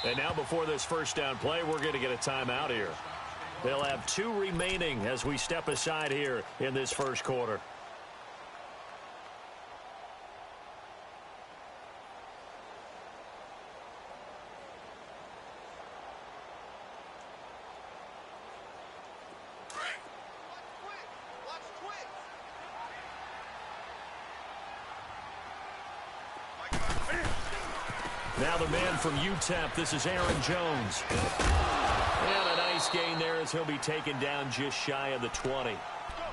And now before this first down play, we're going to get a timeout here. They'll have 2 remaining as we step aside here in this first quarter. Now the man from UTEP, this is Aaron Jones. And a nice gain there as he'll be taken down just shy of the 20.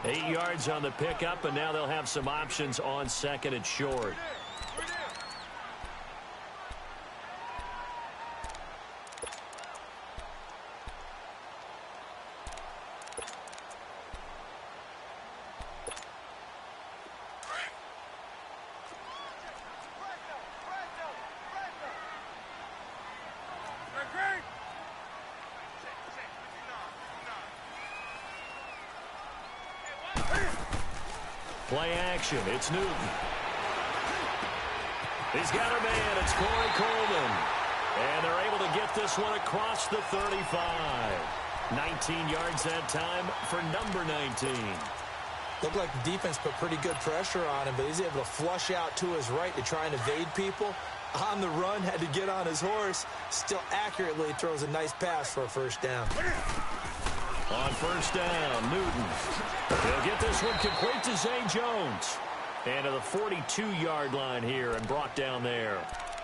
8 yards on the pickup, and now they'll have some options on second and short. Play action. It's Newton. He's got a man. It's Corey Coleman. And they're able to get this one across the 35. 19 yards that time for number 19. Looked like the defense put pretty good pressure on him, but he's able to flush out to his right to try and evade people. On the run, had to get on his horse. Still accurately throws a nice pass for a first down. On first down, Newton. He'll get this one complete to Zay Jones. And to the 42-yard line here and brought down there.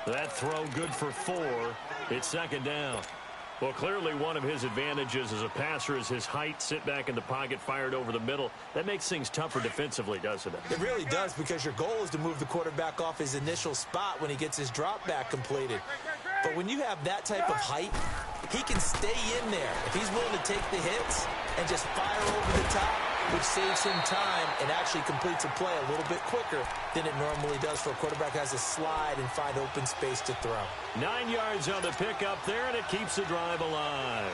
That throw good for 4. It's second down. Well, clearly one of his advantages as a passer is his height. Sit back in the pocket, fired over the middle. That makes things tougher defensively, doesn't it? It really does, because your goal is to move the quarterback off his initial spot when he gets his drop back completed. But when you have that type of height, he can stay in there if he's willing to take the hits and just fire over the top, which saves him time and actually completes a play a little bit quicker than it normally does for a quarterback who has to slide and find open space to throw. 9 yards on the pickup there, and it keeps the drive alive.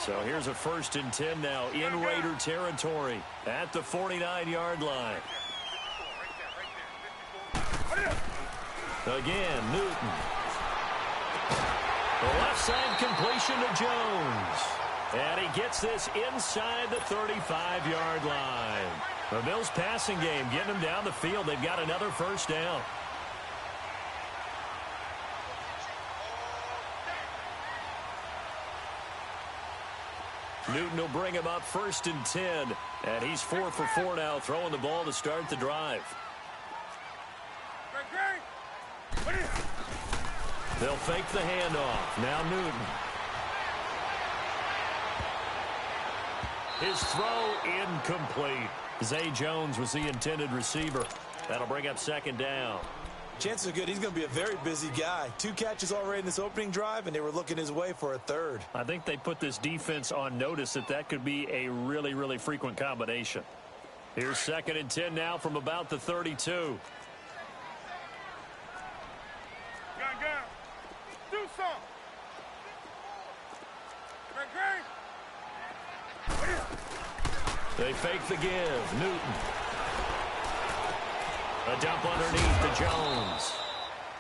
So here's a 1st and 10 now in Raider territory at the 49-yard line. Again, Newton. The left side completion to Jones. And he gets this inside the 35-yard line. The Bills passing game getting them down the field. They've got another first down. Newton will bring him up 1st and 10. And he's 4 for 4 now, throwing the ball to start the drive. They'll fake the handoff. Now Newton. His throw incomplete. Zay Jones was the intended receiver. That'll bring up second down. Chances are good he's going to be a very busy guy. 2 catches already in this opening drive, and they were looking his way for a 3rd. I think they put this defense on notice that could be a really, really frequent combination. Here's 2nd and 10 now from about the 32. They fake the give. Newton. A dump underneath to Jones.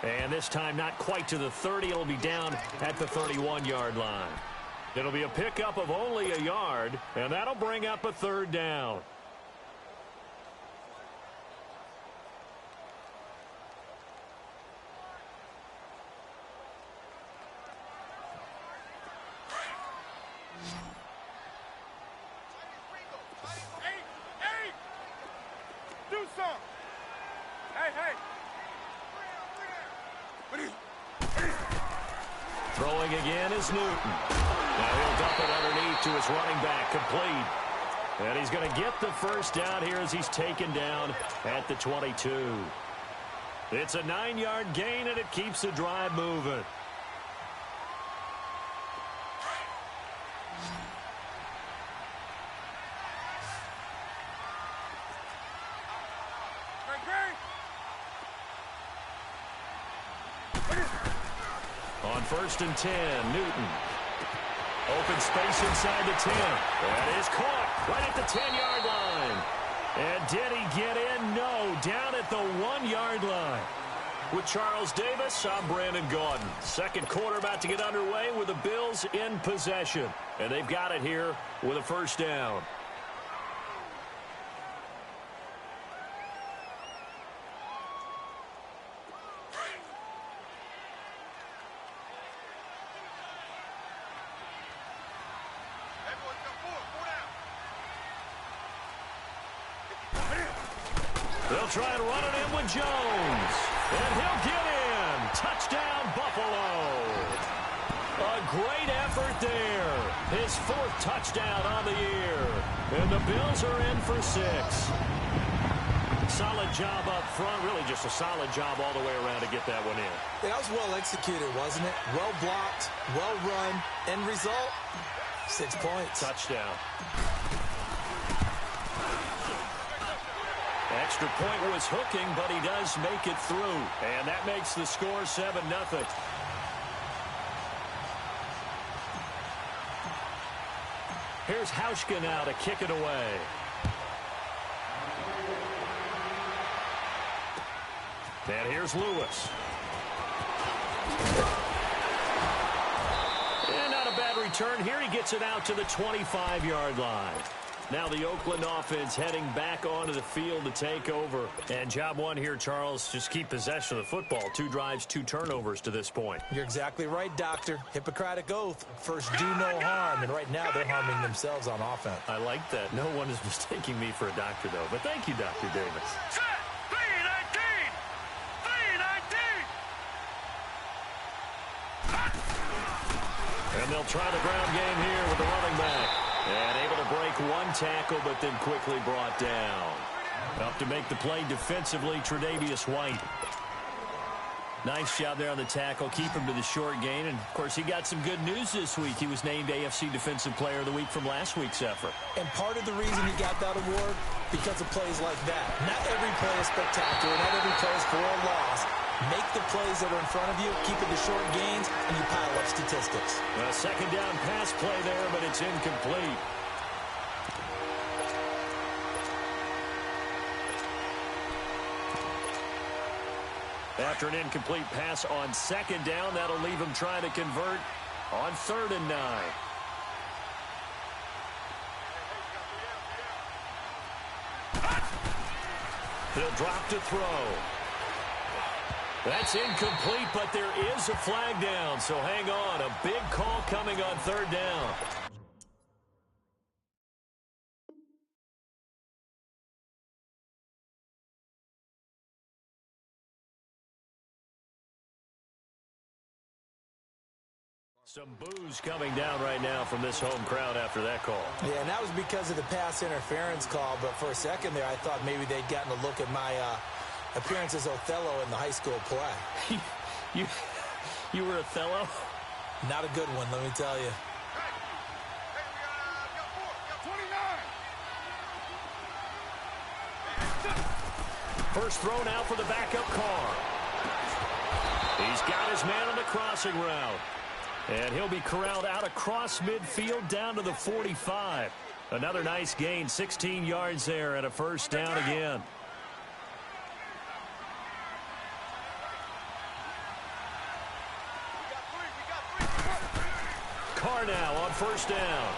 And this time not quite to the 30. It'll be down at the 31-yard line. It'll be a pickup of only a yard, and that'll bring up a 3rd down. Throwing again is Newton. Now he'll dump it underneath to his running back, complete. And he's going to get the first down here as he's taken down at the 22. It's a 9-yard gain, and it keeps the drive moving. On 1st and 10, Newton. Open space inside the 10. That is caught right at the 10-yard line. And did he get in? No, down at the 1-yard line. With Charles Davis, I'm Brandon Gaudin. Second quarter about to get underway with the Bills in possession. And they've got it here with a first down. They'll try and run it in with Jones. And he'll get in. Touchdown, Buffalo. A great effort there. His 4th touchdown on the year. And the Bills are in for 6. Solid job up front. Really just a solid job all the way around to get that one in. That was well executed, wasn't it? Well blocked, well run. End result, 6 points. Touchdown. Extra point was hooking, but he does make it through. And that makes the score 7-0. Here's Hauschka now to kick it away. And here's Lewis. And not a bad return here. He gets it out to the 25-yard line. Now the Oakland offense heading back onto the field to take over. And job one here, Charles, just keep possession of the football. 2 drives, 2 turnovers to this point. You're exactly right, Doctor. Hippocratic oath. First, do no harm. And right now, they're harming themselves on offense. I like that. No one is mistaking me for a doctor, though. But thank you, Dr. Davis. Set! B-19! B-19! And they'll try the ground game here with the running back. And able to break 1 tackle, but then quickly brought down. Up to make the play defensively, Tre'Davious White. Nice job there on the tackle. Keep him to the short gain. And, of course, he got some good news this week. He was named AFC Defensive Player of the Week from last week's effort. And part of the reason he got that award, because of plays like that. Not every play is spectacular. Not every play is for a loss. Make the plays that are in front of you, keep it to short gains, and you pile up statistics. A second down pass play there, but it's incomplete. After an incomplete pass on second down, that'll leave him trying to convert on 3rd and 9. He'll drop to throw. That's incomplete, but there is a flag down, so hang on. A big call coming on 3rd down. Some boos coming down right now from this home crowd after that call. Yeah, and that was because of the pass interference call, but for a second there, I thought maybe they'd gotten a look at my appearance as Othello in the high school play. You were Othello? Not a good one, let me tell you. First throw now for the backup car. He's got his man on the crossing route. And he'll be corralled out across midfield down to the 45. Another nice gain, 16 yards there and a first down again. Carr now on first down.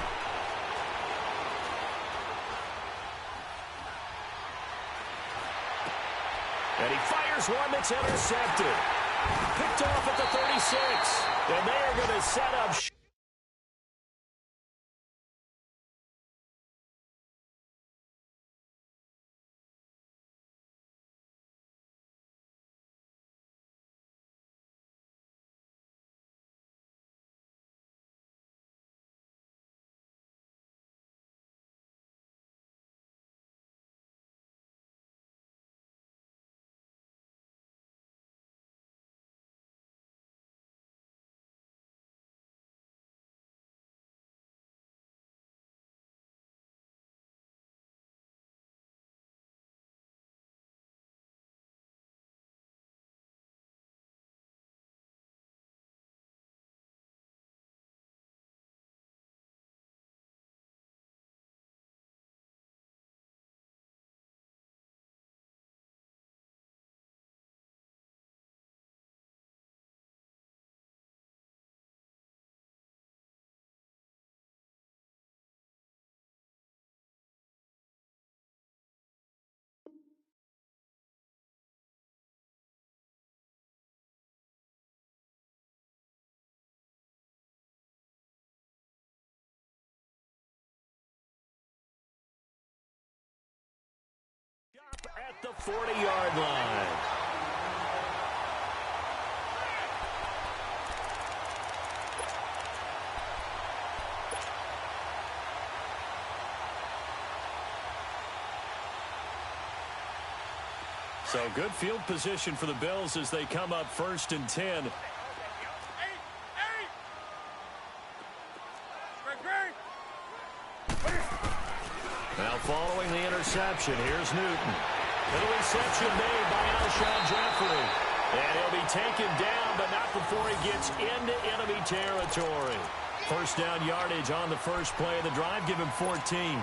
And he fires one that's intercepted. Picked off at the 36. And they are going to set up The 40-yard line. So good field position for the Bills as they come up 1st and 10. Now following the interception, here's Newton. The reception made by Alshon Jeffrey. And he'll be taken down, but not before he gets into enemy territory. First down yardage on the first play of the drive. Give him 14.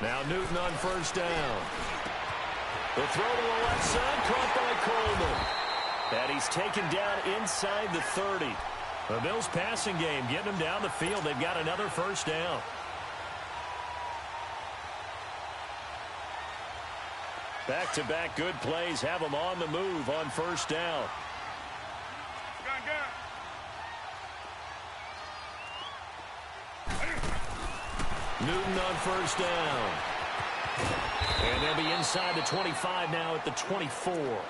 Now Newton on first down. The throw to the left side, caught by Coleman. And he's taken down inside the 30. The Bills passing game, getting him down the field. They've got another first down. Back-to-back good plays have them on the move on first down. Newton on first down. And they'll be inside the 25 now at the 24.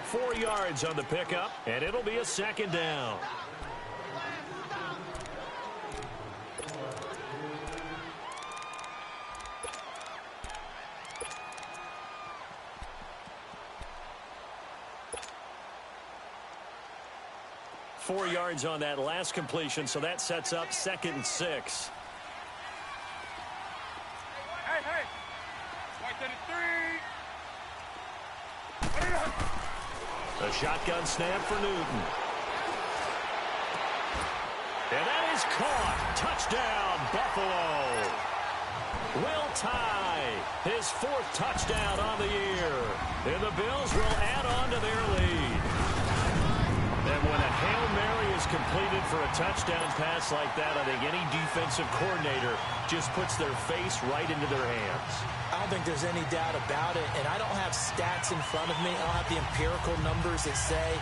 4 yards on the pickup, and it'll be a second down. Four yards on that last completion, so that sets up 2nd and 6. A shotgun snap for Newton. And that is caught. Touchdown, Buffalo. Will tie his 4th touchdown on the year. And the Bills will add on to their lead. And when a Hail Mary is completed for a touchdown pass like that, I think any defensive coordinator just puts their face right into their hands. I don't think there's any doubt about it, and I don't have stats in front of me. I don't have the empirical numbers that say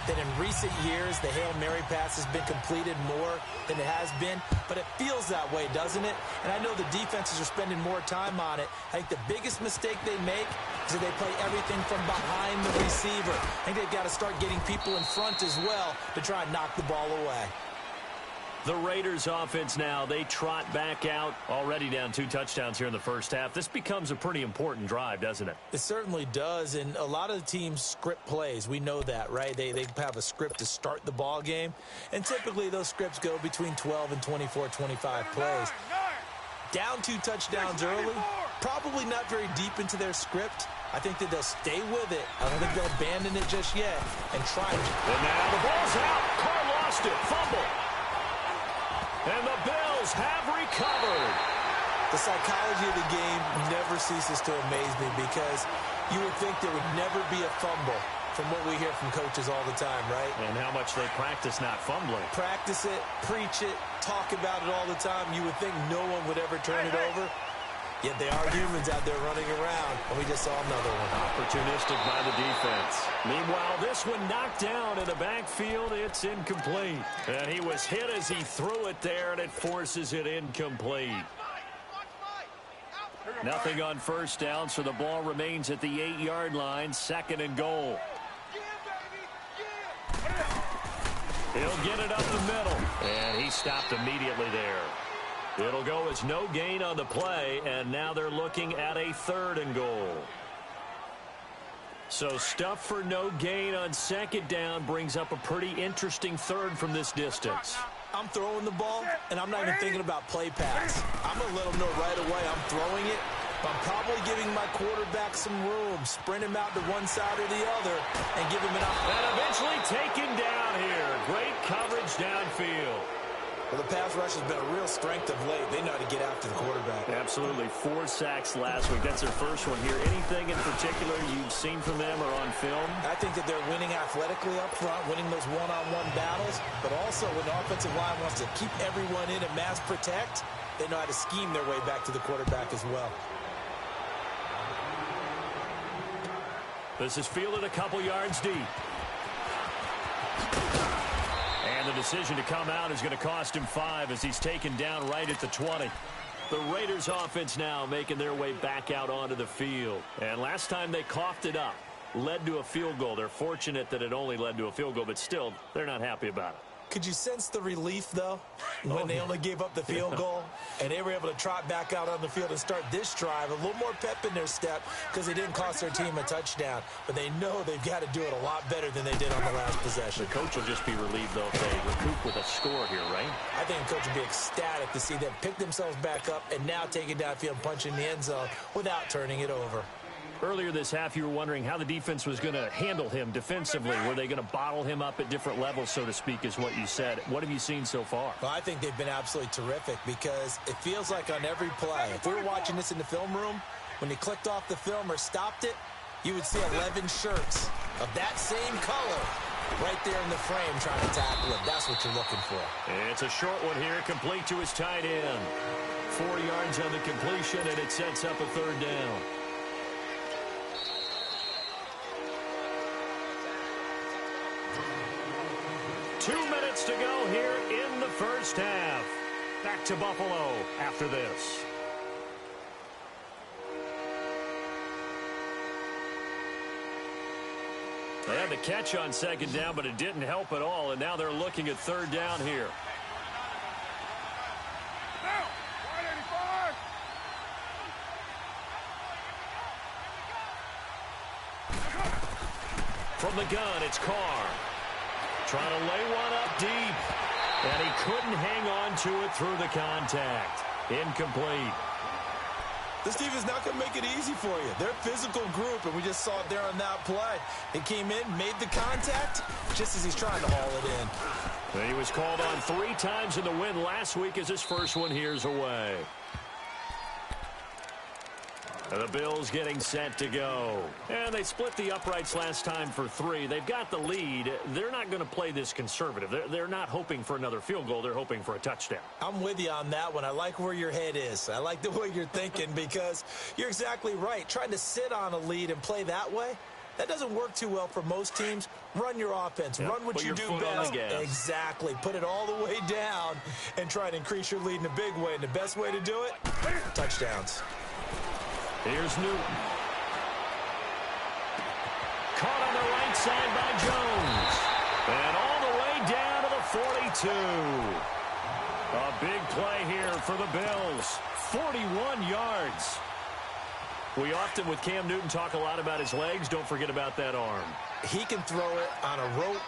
that in recent years the Hail Mary pass has been completed more than it has been, but it feels that way, doesn't it? And I know the defenses are spending more time on it. I think the biggest mistake they make is that they play everything from behind the receiver. I think they've got to start getting people in front as well to try and knock the ball away. The Raiders offense now, they trot back out, already down 2 touchdowns here in the first half. This becomes a pretty important drive, doesn't it? It certainly does, and a lot of the teams script plays. We know that, right? They have a script to start the ball game, and typically those scripts go between 12 and 24, 25 plays. Down 2 touchdowns early, probably not very deep into their script. I think that they'll stay with it. I don't think they'll abandon it just yet and try to. And now the ball's out. Carr lost it. Fumble. And the Bills have recovered. The psychology of the game never ceases to amaze me because you would think there would never be a fumble from what we hear from coaches all the time, right? And how much they practice not fumbling. Practice it, preach it, talk about it all the time. You would think no one would ever turn it over. Yet they are humans out there running around, and we just saw another one. Opportunistic by the defense. Meanwhile, this one knocked down in the backfield. It's incomplete. And he was hit as he threw it there, and it forces it incomplete. Nothing on first down, so the ball remains at the 8-yard line, 2nd and goal. He'll get it up the middle, and he stopped immediately there. It'll go as no gain on the play, and now they're looking at a 3rd and goal. So stuff for no gain on 2nd down brings up a pretty interesting 3rd from this distance. I'm throwing the ball, and I'm not even thinking about play pass. I'm going to let them know right away I'm throwing it, but I'm probably giving my quarterback some room, sprint him out to one side or the other, and give him an opportunity. And eventually taken down here. Great coverage downfield. Well, the pass rush has been a real strength of late. They know how to get after the quarterback. Absolutely. 4 sacks last week. That's their first one here. Anything in particular you've seen from them or on film? I think that they're winning athletically up front, winning those one-on-one battles, but also when the offensive line wants to keep everyone in and mass protect, they know how to scheme their way back to the quarterback as well. This is fielded a couple yards deep. And the decision to come out is going to cost him 5 as he's taken down right at the 20. The Raiders offense now making their way back out onto the field. And last time they coughed it up, led to a field goal. They're fortunate that it only led to a field goal, but still, they're not happy about it. Could you sense the relief, though, when they only gave up the field goal and they were able to trot back out on the field and start this drive? A little more pep in their step because they didn't cost their team a touchdown. But they know they've got to do it a lot better than they did on the last possession. The coach will just be relieved, though, if they recoup with a score here, right? I think the coach will be ecstatic to see them pick themselves back up and now take it downfield and punch in the end zone without turning it over. Earlier this half, you were wondering how the defense was going to handle him defensively. Were they going to bottle him up at different levels, so to speak, is what you said. What have you seen so far? Well, I think they've been absolutely terrific because it feels like on every play, if we were watching this in the film room, when they clicked off the film or stopped it, you would see 11 shirts of that same color right there in the frame trying to tackle it. That's what you're looking for. It's a short one here, complete to his tight end. 4 yards on the completion, and it sets up a third down. To go here in the first half. Back to Buffalo after this. They had the catch on second down, but it didn't help at all, and now they're looking at third down here. From the gun, it's Carr. Trying to lay one up deep, and he couldn't hang on to it through the contact. Incomplete. This team is not going to make it easy for you. They're a physical group, and we just saw it there on that play. He came in, made the contact, just as he's trying to haul it in. And he was called on 3 times in the win last week as his first one here's away. The Bills getting set to go. And they split the uprights last time for 3. They've got the lead. They're not going to play this conservative. They're not hoping for another field goal. They're hoping for a touchdown. I'm with you on that one. I like where your head is. I like the way you're thinking because you're exactly right. Trying to sit on a lead and play that way, that doesn't work too well for most teams. Run your offense. Yep. Run what Put you your do foot on best. the gas. Exactly. Put it all the way down and try to increase your lead in a big way. And the best way to do it, touchdowns. Here's Newton. Caught on the right side by Jones. And all the way down to the 42. A big play here for the Bills. 41 yards. We often, with Cam Newton, talk a lot about his legs. Don't forget about that arm. He can throw it on a rope.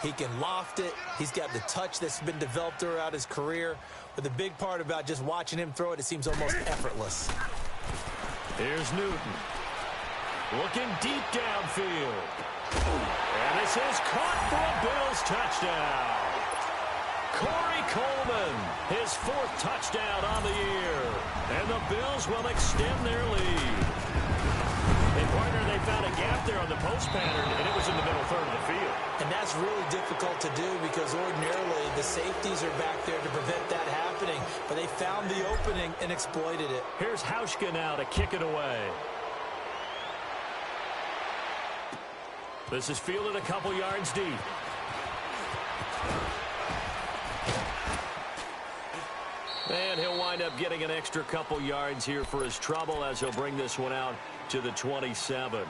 He can loft it. He's got the touch that's been developed throughout his career. But the big part about just watching him throw it, it seems almost effortless. Here's Newton. Looking deep downfield. And this is caught for a Bills touchdown. Corey Coleman, his 4th touchdown on the year. And the Bills will extend their lead. Hey, partner, they found a gap there on the post pattern, and it was in the middle third of the field. And that's really difficult to do because ordinarily the safeties are back there to prevent that happening. But they found the opening and exploited it. Here's Hauschka now to kick it away. This is fielded a couple yards deep. And he'll wind up getting an extra couple yards here for his trouble as he'll bring this one out to the 27.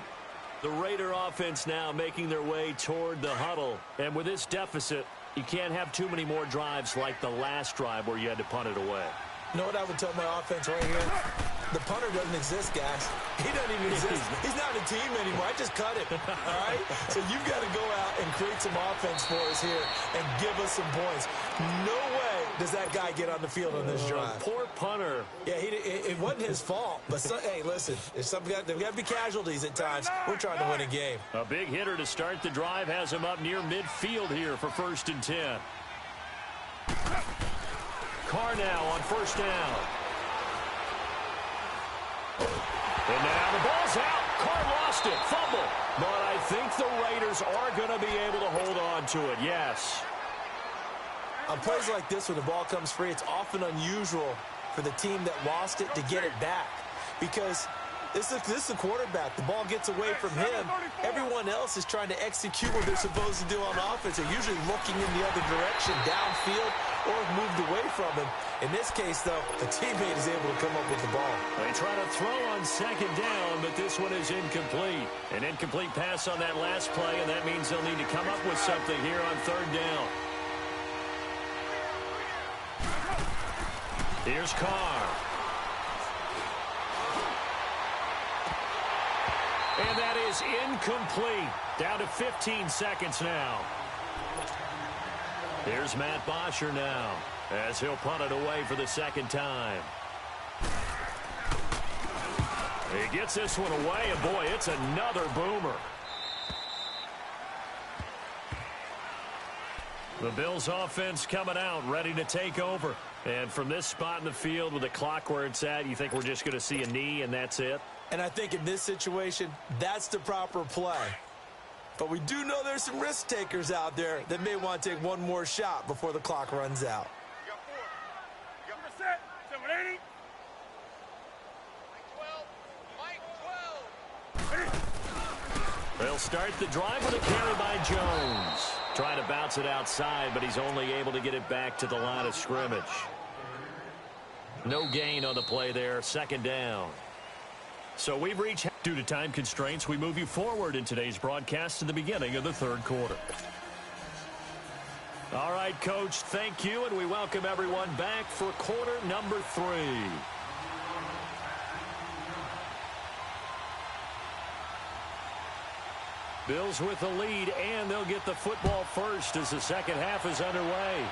The Raider offense now making their way toward the huddle. And with this deficit, you can't have too many more drives like the last drive where you had to punt it away. You know what I would tell my offense right here? The punter doesn't exist, guys. He doesn't even exist. He's not a team anymore. I just cut him, all right? So you've got to go out and create some offense for us here and give us some points. No way does that guy get on the field on this drive. Poor punter. Yeah, it wasn't his fault. But, hey, listen, there's got to be casualties at times. We're trying to win a game. A big hitter to start the drive has him up near midfield here for 1st and 10. Carr now on 1st down. And now the ball's out. Carr lost it. Fumble. But I think the Raiders are going to be able to hold on to it. Yes. On plays like this, when the ball comes free, it's often unusual for the team that lost it to get it back. Because This is the quarterback. The ball gets away from him. Everyone else is trying to execute what they're supposed to do on offense. They're usually looking in the other direction, downfield, or moved away from him. In this case, though, the teammate is able to come up with the ball. They try to throw on second down, but this one is incomplete. An incomplete pass on that last play, and that means they'll need to come up with something here on third down. Here's Carr. And that is incomplete. Down to 15 seconds now. Here's Matt Bosher now, as he'll punt it away for the second time. He gets this one away, and boy, it's another boomer. The Bills offense coming out, ready to take over. And from this spot in the field with the clock where it's at, you think we're just going to see a knee and that's it? And I think in this situation, that's the proper play. But we do know there's some risk takers out there that may want to take one more shot before the clock runs out. You got 4. You got set. 780. Mike 12. They'll start the drive with a carry by Jones. Trying to bounce it outside, but he's only able to get it back to the line of scrimmage. No gain on the play there. Second down. So we've reached, due to time constraints, we move you forward in today's broadcast to the beginning of the third quarter. All right, Coach, thank you, and we welcome everyone back for quarter number 3. Bills with the lead, and they'll get the football first as the second half is underway.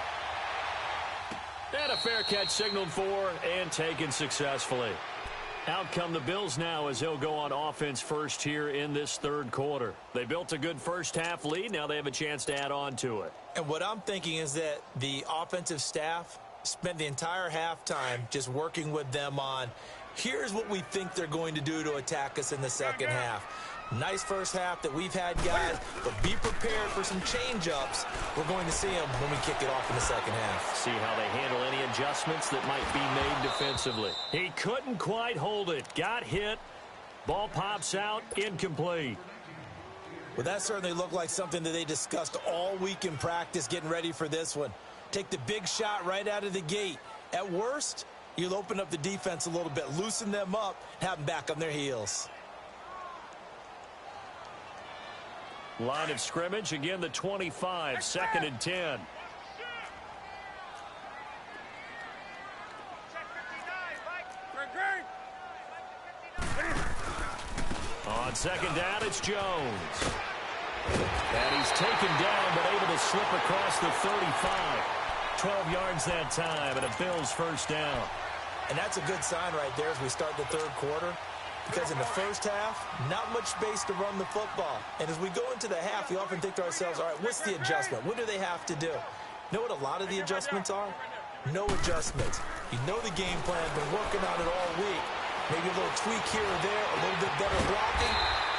And a fair catch signaled for and taken successfully. Out come the Bills now as they'll go on offense first here in this third quarter. They built a good first half lead. Now they have a chance to add on to it. And what I'm thinking is that the offensive staff spent the entire halftime just working with them on, here's what we think they're going to do to attack us in the second half. Nice first half that we've had, guys, but be prepared for some change-ups. We're going to see them when we kick it off in the second half. See how they handle any adjustments that might be made defensively. He couldn't quite hold it. Got hit. Ball pops out. Incomplete. Well, that certainly looked like something that they discussed all week in practice getting ready for this one. Take the big shot right out of the gate. At worst, you'll open up the defense a little bit, loosen them up, have them back on their heels. Line of scrimmage, again the 25, second and 10. On second down, it's Jones. And he's taken down, but able to slip across the 35. 12 yards that time, and a Bills first down. And that's a good sign right there as we start the third quarter. Because in the first half, not much space to run the football. And as we go into the half, we often think to ourselves, all right, what's the adjustment? What do they have to do? Know what a lot of the adjustments are? No adjustments. You know the game plan, been working on it all week. Maybe a little tweak here or there, a little bit better blocking,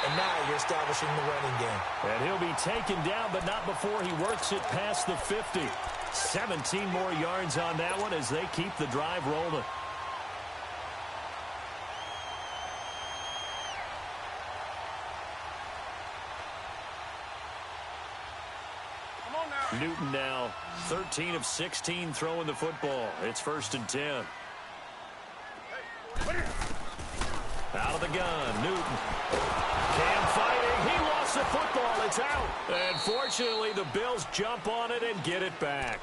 and now you're establishing the running game. And he'll be taken down, but not before he works it past the 50. 17 more yards on that one as they keep the drive rolling. Newton now 13 of 16 throwing the football. It's first and 10. Out of the gun, Newton. Cam fighting. He lost the football. It's out. And fortunately, the Bills jump on it and get it back.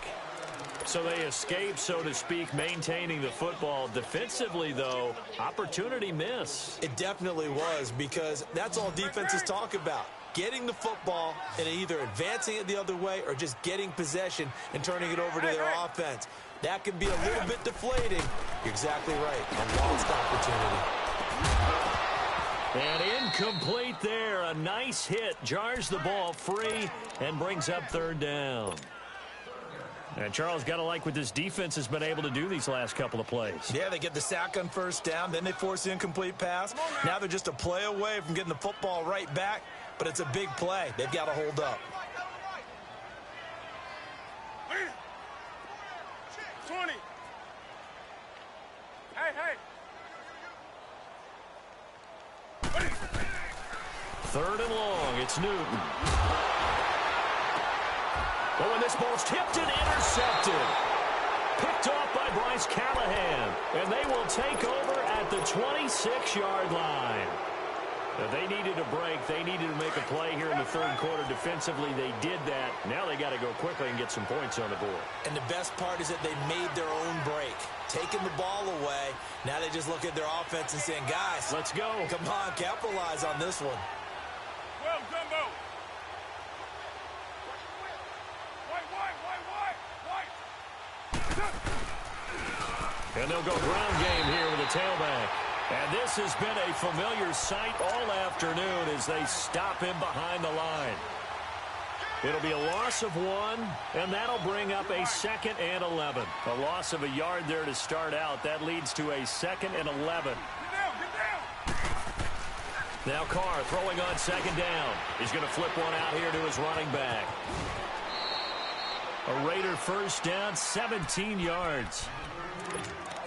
So they escape, so to speak, maintaining the football. Defensively, though, opportunity miss. It definitely was, because that's all defenses talk about. Getting the football and either advancing it the other way or just getting possession and turning it over to their offense. That can be a little bit deflating. You're exactly right. A lost opportunity. And incomplete there. A nice hit. Jars the ball free and brings up third down. And Charles, got to like what this defense has been able to do these last couple of plays. Yeah, they get the sack on first down. Then they force the incomplete pass. Now they're just a play away from getting the football right back. But it's a big play. They've got to hold up. 20. Hey. Third and long, it's Newton. Oh, and this ball's tipped and intercepted. Picked off by Bryce Callahan. And they will take over at the 26-yard line. They needed a break. They needed to make a play here in the third quarter. Defensively, they did that. Now they got to go quickly and get some points on the board. And the best part is that they made their own break. Taking the ball away. Now they just look at their offense and saying, guys, let's go. Come on, capitalize on this one. Well, Dumbo. And they'll go ground game here with a tailback. And this has been a familiar sight all afternoon as they stop him behind the line. It'll be a loss of 1, and that'll bring up a 2nd and 11. A loss of a yard there to start out. That leads to a 2nd and 11. Now Carr throwing on 2nd down. He's going to flip one out here to his running back. A Raider first down, 17 yards.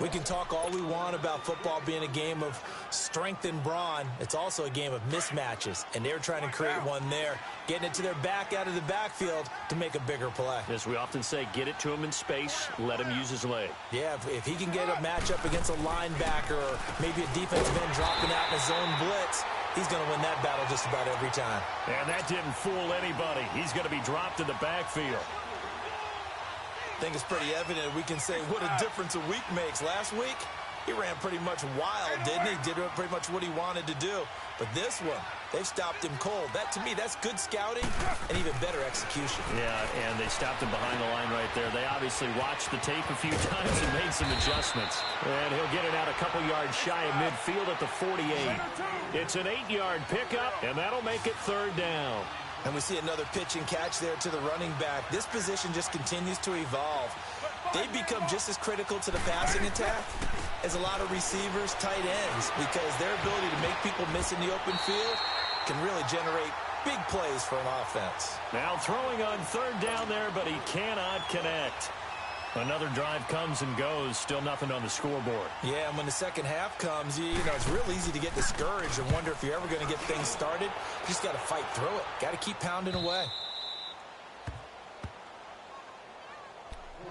We can talk all we want about football being a game of strength and brawn. It's also a game of mismatches, and they're trying to create one there, getting it to their back out of the backfield to make a bigger play. As we often say, get it to him in space, let him use his leg. Yeah, if he can get a matchup against a linebacker or maybe a defensive end dropping out in a zone blitz, he's going to win that battle just about every time. And that didn't fool anybody. He's going to be dropped in the backfield. I think it's pretty evident we can say what a difference a week makes. Last week, he ran pretty much wild, didn't he? Did pretty much what he wanted to do. But this one, they've stopped him cold. That, to me, that's good scouting and even better execution. Yeah, and they stopped him behind the line right there. They obviously watched the tape a few times and made some adjustments. And he'll get it out a couple yards shy of midfield at the 48. It's an 8-yard pickup, and that'll make it 3rd down. And we see another pitch and catch there to the running back. This position just continues to evolve. They become just as critical to the passing attack as a lot of receivers, tight ends, because their ability to make people miss in the open field can really generate big plays for an offense. Now throwing on 3rd down there, but he cannot connect. Another drive comes and goes, still nothing on the scoreboard. Yeah, and when the second half comes, you know, it's real easy to get discouraged and wonder if you're ever going to get things started. You just got to fight through it. Got to keep pounding away.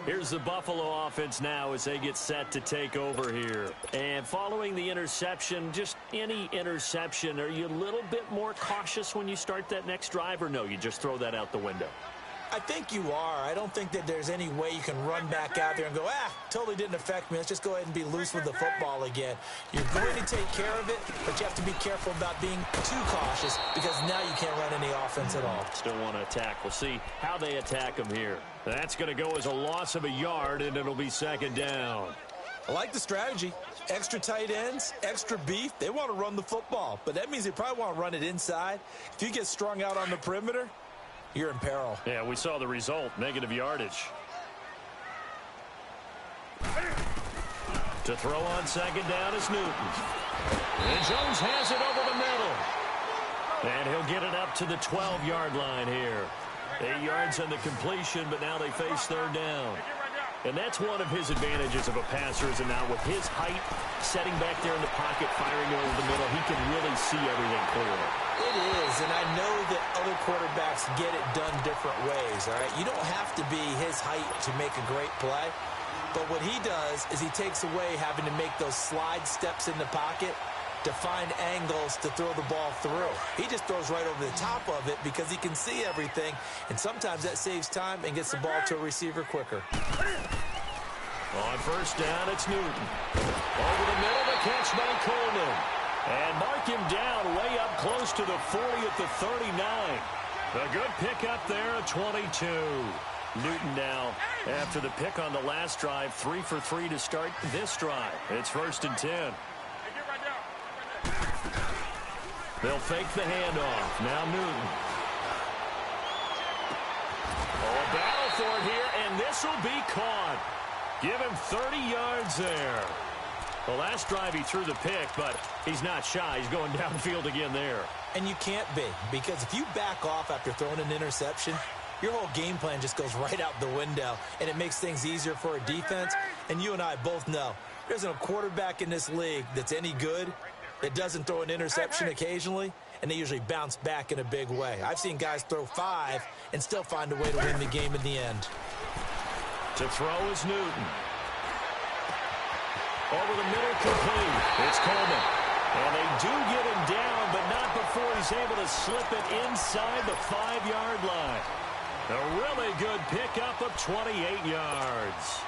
Here's the Buffalo offense now as they get set to take over here. And following the interception, just any interception, are you a little bit more cautious when you start that next drive, or no, you just throw that out the window? I think you are. I don't think that there's any way you can run back out there and go, totally didn't affect me. Let's just go ahead and be loose with the football again. You're going to take care of it, but you have to be careful about being too cautious because now you can't run any offense at all. Still want to attack. We'll see how they attack him here. That's going to go as a loss of a yard, and it'll be 2nd down. I like the strategy. Extra tight ends, extra beef. They want to run the football, but that means they probably want to run it inside. If you get strung out on the perimeter, you're in peril. Yeah, we saw the result. Negative yardage. To throw on 2nd down is Newton. And Jones has it over the middle. And he'll get it up to the 12-yard line here. 8 yards on the completion, but now they face 3rd down. And that's one of his advantages of a passer, is now with his height, setting back there in the pocket, firing it over the middle, he can really see everything clearly. It is, and I know that other quarterbacks get it done different ways, all right? You don't have to be his height to make a great play, but what he does is he takes away having to make those slide steps in the pocket to find angles to throw the ball through. He just throws right over the top of it because he can see everything, and sometimes that saves time and gets the ball to a receiver quicker. On 1st down, it's Newton. Over the middle, the catch by Coleman. And mark him down way up close to the 40 at the 39. A good pickup there at 22. Newton now, after the pick on the last drive, 3 for 3 to start this drive. It's 1st and 10. They'll fake the handoff. Now Newton. Oh, a battle for it here, and this will be caught. Give him 30 yards there. The last drive he threw the pick, but he's not shy. He's going downfield again there. And you can't be, because if you back off after throwing an interception, your whole game plan just goes right out the window, and it makes things easier for a defense. And you and I both know there's no quarterback in this league that's any good that doesn't throw an interception occasionally, and they usually bounce back in a big way. I've seen guys throw 5 and still find a way to win the game in the end. To throw is Newton. Over the middle, complete. It's Coleman. And they do get him down, but not before he's able to slip it inside the 5-yard line. A really good pickup of 28 yards.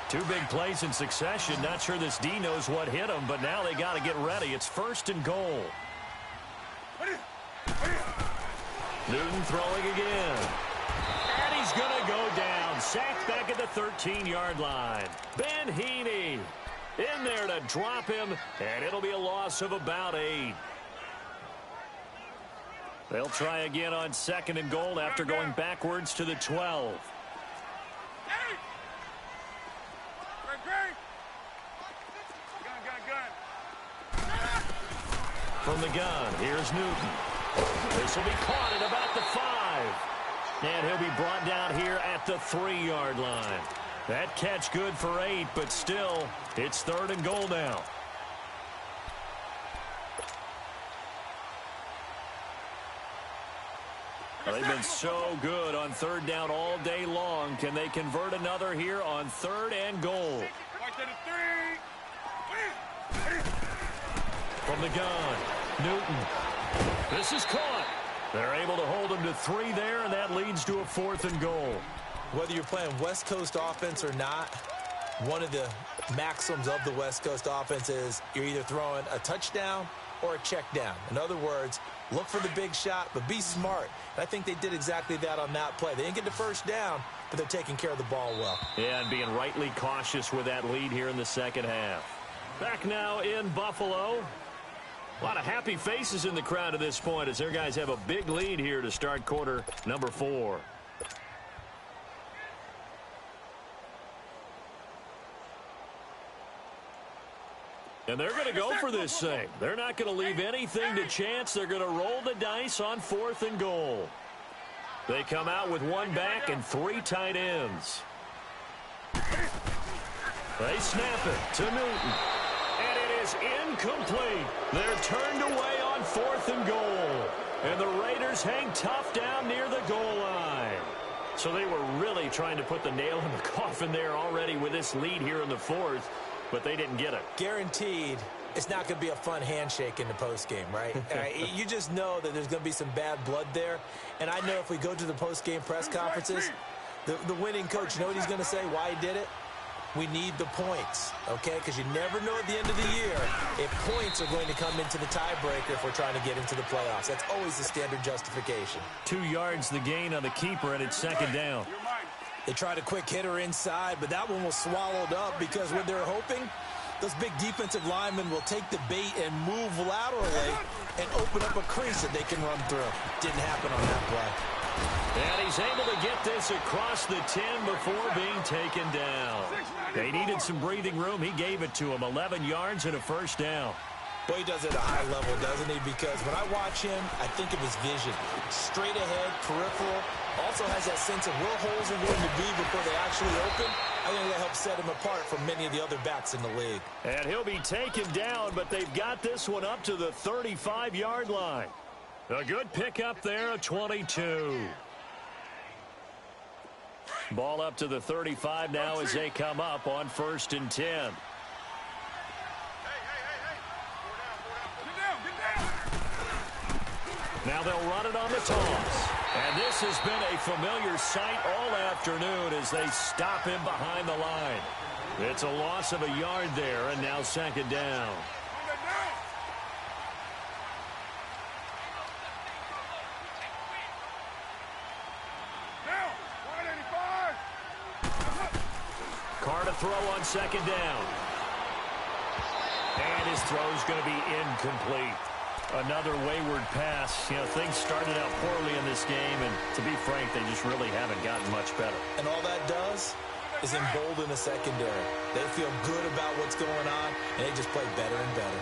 2 big plays in succession. Not sure this D knows what hit him, but now they got to get ready. It's 1st and goal. Newton throwing again. And he's going to go down. Sacked back at the 13-yard line. Ben Heaney in there to drop him, and it'll be a loss of about 8. They'll try again on 2nd and goal after going backwards to the 12. From the gun, here's Newton. This will be caught at about the 5. And he'll be brought down here at the 3-yard line. That catch good for 8, but still, it's 3rd and goal now. They've been so good on 3rd down all day long. Can they convert another here on 3rd and goal? From the gun, Newton. This is caught. They're able to hold him to 3 there, and that leads to a 4th and goal. Whether you're playing West Coast offense or not, one of the maxims of the West Coast offense is you're either throwing a touchdown or a check down. In other words, look for the big shot, but be smart. And I think they did exactly that on that play. They didn't get the 1st down, but they're taking care of the ball well. Yeah, and being rightly cautious with that lead here in the 2nd half. Back now in Buffalo. A lot of happy faces in the crowd at this point as their guys have a big lead here to start quarter number 4. And they're going to go for this thing. They're not going to leave anything to chance. They're going to roll the dice on 4th and goal. They come out with 1 back and 3 tight ends. They snap it to Newton. And it is incomplete. They're turned away on 4th and goal. And the Raiders hang tough down near the goal line. So they were really trying to put the nail in the coffin there already with this lead here in the 4th. But they didn't get it. Guaranteed, it's not going to be a fun handshake in the postgame, right? You just know that there's going to be some bad blood there. And I know if we go to the postgame press conferences, the winning coach, you know what he's going to say, why he did it? We need the points, okay? Because you never know at the end of the year if points are going to come into the tiebreaker if we're trying to get into the playoffs. That's always the standard justification. 2 yards the gain on the keeper, and it's 2nd down. They tried a quick hitter inside, but that one was swallowed up because what they're hoping, those big defensive linemen will take the bait and move laterally and open up a crease that they can run through. Didn't happen on that play. And he's able to get this across the 10 before being taken down. They needed some breathing room. He gave it to him. 11 yards and a 1st down. Well, he does it at a high level, doesn't he? Because when I watch him, I think of his vision. Straight ahead, peripheral. Also has that sense of where holes are going to be before they actually open. I think that helps set him apart from many of the other backs in the league. And he'll be taken down, but they've got this one up to the 35-yard line. A good pickup there, a 22. Ball up to the 35 now as they come up on 1st and 10. Now they'll run it on the toss. And this has been a familiar sight all afternoon as they stop him behind the line. It's a loss of a yard there, and now 2nd down. Carr to throw on 2nd down. And his throw's going to be incomplete. Another wayward pass. You know, things started out poorly in this game, and to be frank, they just really haven't gotten much better. And all that does is embolden the secondary. They feel good about what's going on, and they just play better and better.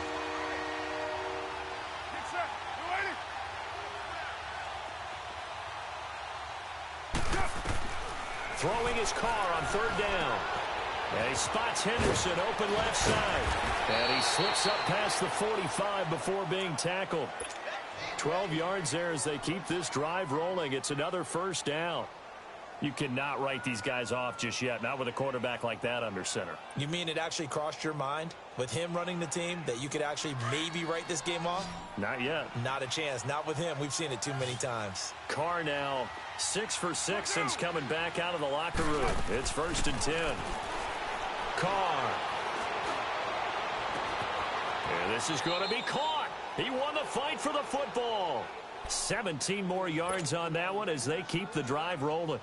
Throwing his Carr on 3rd down. And he spots Henderson open left side. And he slips up past the 45 before being tackled. 12 yards there as they keep this drive rolling. It's another first down. You cannot write these guys off just yet, not with a quarterback like that under center. You mean it actually crossed your mind with him running the team that you could actually maybe write this game off? Not yet. Not a chance. Not with him. We've seen it too many times. Carr now 6 for 6 since coming back out of the locker room. It's 1st and 10. Carr. And this is going to be caught. He won the fight for the football. 17 more yards on that one as they keep the drive rolling.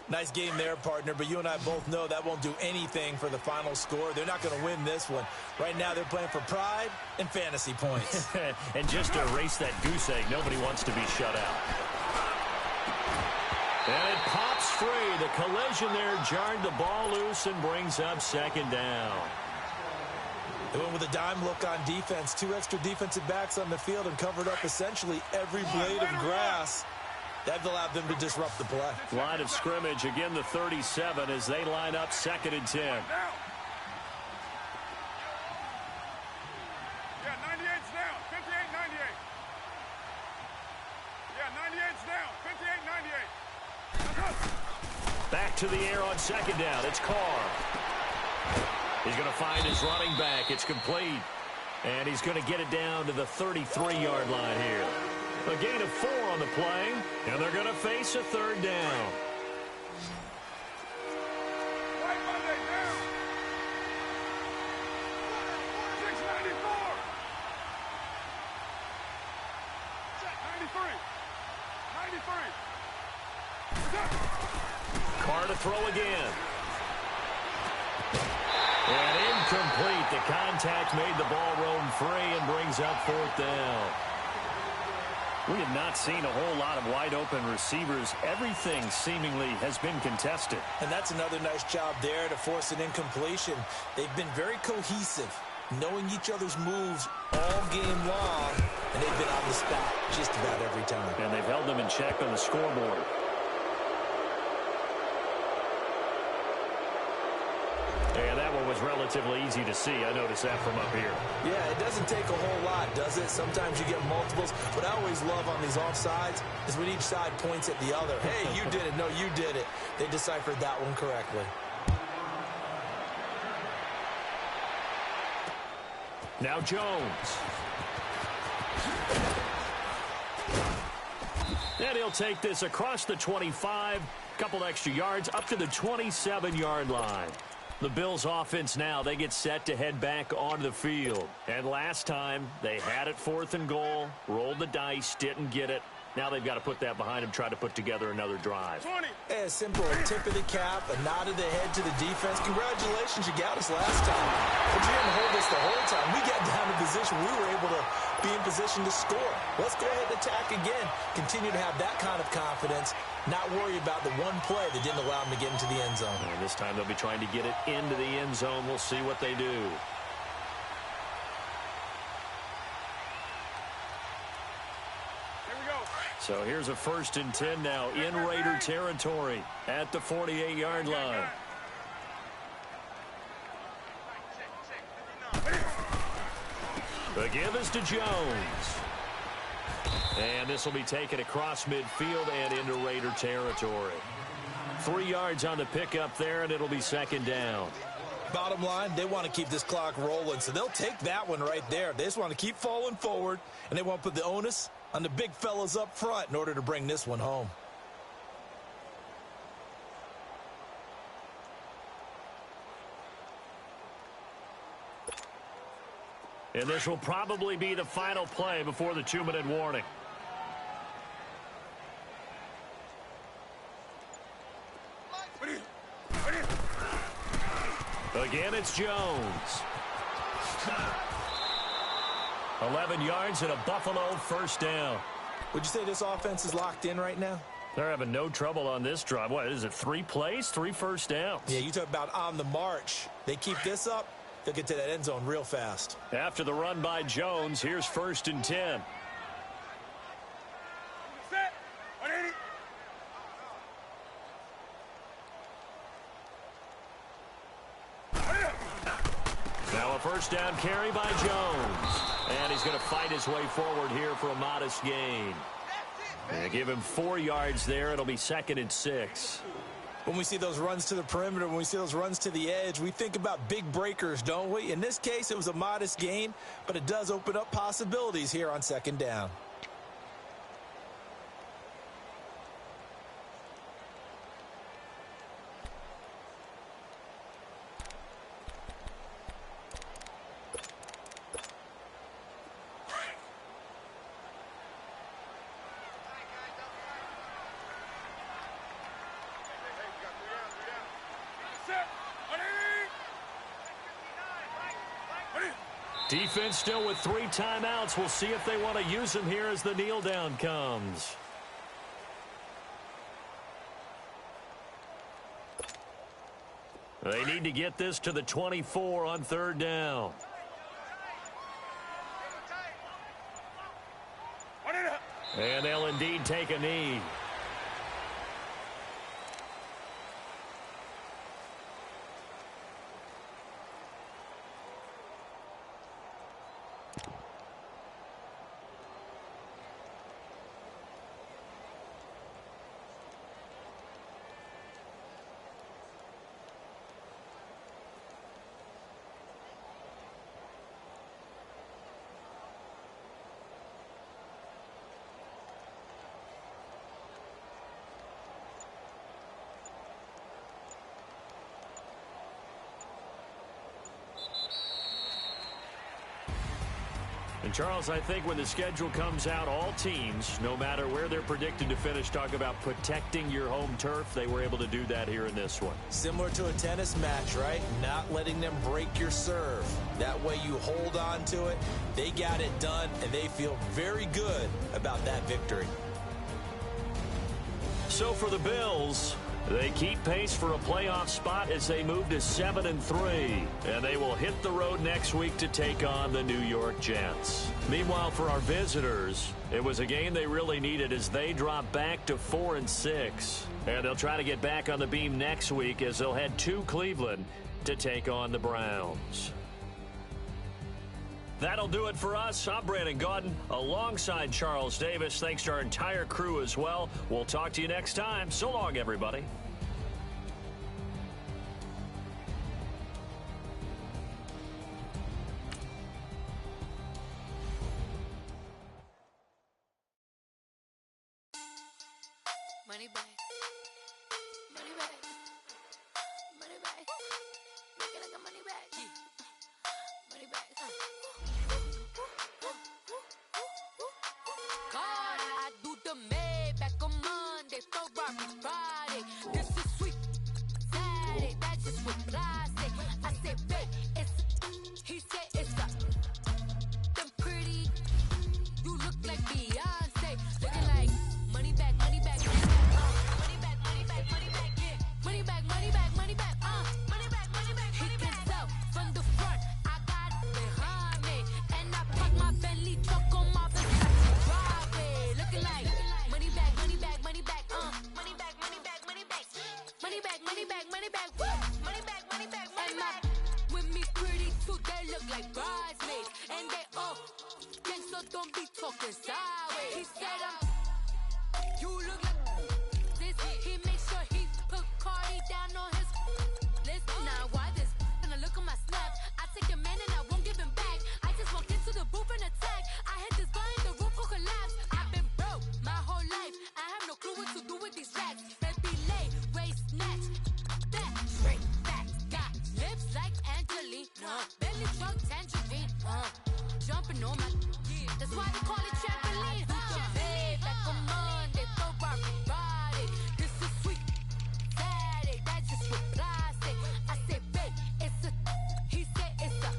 Nice game there, partner, but you and I both know that won't do anything for the final score. They're not going to win this one. Right now, they're playing for pride and fantasy points. And just to erase that goose egg, nobody wants to be shut out. And it pops free. The collision there jarred the ball loose and brings up 2nd down. They went with a dime look on defense. 2 extra defensive backs on the field and covered up essentially every blade of grass. That allowed them to disrupt the play. Line of scrimmage, again the 37 as they line up 2nd and 10. Yeah, 98's down. 58-98. Yeah, 98's down. 58-98. Back to the air on 2nd down. It's Carr. He's going to find his running back. It's complete. And he's going to get it down to the 33-yard line here. A gain of 4 on the play, and they're going to face a 3rd down. White Monday down. 694. 93. Carr to throw again. And incomplete. The contact made the ball roam free and brings up 4th down. We have not seen a whole lot of wide-open receivers. Everything seemingly has been contested. And that's another nice job there to force an incompletion. They've been very cohesive, knowing each other's moves all game long, and they've been on the spot just about every time. And they've held them in check on the scoreboard. And that one was relatively easy to see. I noticed that from up here. Yeah, it doesn't take a whole lot, does it? Sometimes you get multiples. What I always love on these offsides is when each side points at the other. Hey, you did it. No, you did it. They deciphered that one correctly. Now Jones. And he'll take this across the 25, couple extra yards, up to the 27-yard line. The Bills' offense now, they get set to head back onto the field. And last time, they had it 4th and goal, rolled the dice, didn't get it. Now they've got to put that behind them, try to put together another drive. Yeah, simple. A tip of the cap, a nod of the head to the defense. Congratulations, you got us last time. But you didn't hold us the whole time. We got down to position. We were able to be in position to score. Let's go ahead and attack again. Continue to have that kind of confidence. Not worry about the one play that didn't allow them to get into the end zone. And this time they'll be trying to get it into the end zone. We'll see what they do. So here's a 1st and 10 now in Raider territory at the 48-yard line. The give is to Jones. And this will be taken across midfield and into Raider territory. 3 yards on the pickup there, and it'll be 2nd down. Bottom line, they want to keep this clock rolling, so they'll take that one right there. They just want to keep falling forward, and they want to put the onus on the big fellas up front in order to bring this one home. And this will probably be the final play before the 2-minute warning. Again, it's Jones. 11 yards and a Buffalo 1st down. Would you say this offense is locked in right now? They're having no trouble on this drive. What is it, 3 plays, 3 first downs? Yeah, you talk about on the march. They keep this up, they'll get to that end zone real fast. After the run by Jones, here's 1st and 10. Set. 180. Now a first down carry by Jones. And he's going to fight his way forward here for a modest gain. They give him 4 yards there. It'll be 2nd and 6. When we see those runs to the perimeter, when we see those runs to the edge, we think about big breakers, don't we? In this case, it was a modest gain, but it does open up possibilities here on 2nd down. Defense still with 3 timeouts. We'll see if they want to use them here as the kneel down comes. They need to get this to the 24 on 3rd down. And they'll indeed take a knee. And Charles, I think when the schedule comes out, all teams, no matter where they're predicted to finish, talk about protecting your home turf. They were able to do that here in this one. Similar to a tennis match, right? Not letting them break your serve. That way you hold on to it. They got it done, and they feel very good about that victory. So for the Bills, they keep pace for a playoff spot as they move to 7-3. And they will hit the road next week to take on the New York Jets. Meanwhile, for our visitors, it was a game they really needed as they drop back to 4-6. And they'll try to get back on the beam next week as they'll head to Cleveland to take on the Browns. That'll do it for us. I'm Brandon Gaudin alongside Charles Davis. Thanks to our entire crew as well. We'll talk to you next time. So long, everybody. Money back. Money back. Money back. Make it like a money back. Money back. God, I do the Maybach on Monday, Ferrari Friday. This is sweet Saturday, that's just what plastic. I said, babe, it's, he said it's a, them pretty, you look like Beyonce, looking like money back, money back, money back, money back, money back, yeah, money back, money back, money back, money back, money back, he can tell from the front, I got it behind me, and I park my Bentley truck on my Versace driveway, looking like money back, money back, money back, money back, money back, money back, money back, money back, money back, woo, money back, money back, money back, with me pretty too, they look like bridesmaids, and they all gang, so don't be talking sideways. He said you look like this. He makes sure he put Cardi down on his list. Now why this? Gonna look at my snap. I take your man and I won't give him back. I just walked into the booth and attack. I hit this guy in the roof will collapse. I've been broke my whole life. I have no clue what to do with these racks. Baby lay, waist snatch, that straight back. Got lips like Angelina, belly truck tangerine. Jumping on my, that's why they call it trampoline. Back on Monday, Ferrari Friday. This is sweet Saturday, that's just with plastic. I said, babe, it's a, he said it's a,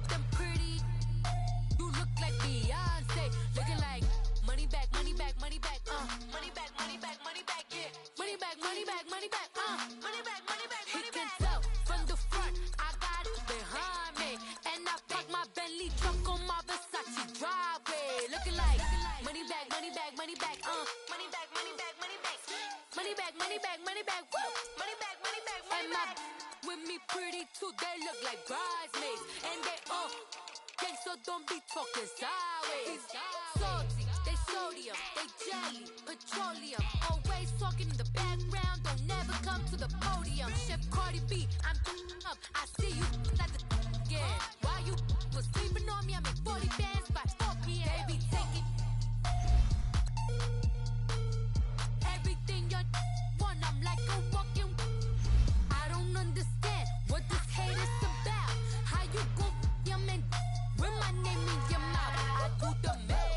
them pretty, you look like Beyonce, looking like money back, money back, money back, money back, money back, money back, yeah, money back, money back, money back, money back, money back, he can tell from the front, I got it behind me, and I park my Bentley truck on my Versace driveway, looking like money back, money back, money back, money back, money back, money back, money back, money back, money back, woo, money back, money back, money back, with me pretty too, they look like bridesmaids. so don't be talking sideways. Salty, they sodium, they jelly, petroleum. Always talking in the background, don't never come to the podium. Chef Cardi B, I'm up. I see you like the again. While you was sleeping on me, I make 40 bands by 4 p.m. Baby, take it. Everything you want, I'm like a walking. I don't understand what this hate is about. How you go your man with my name in your mouth? I do the math.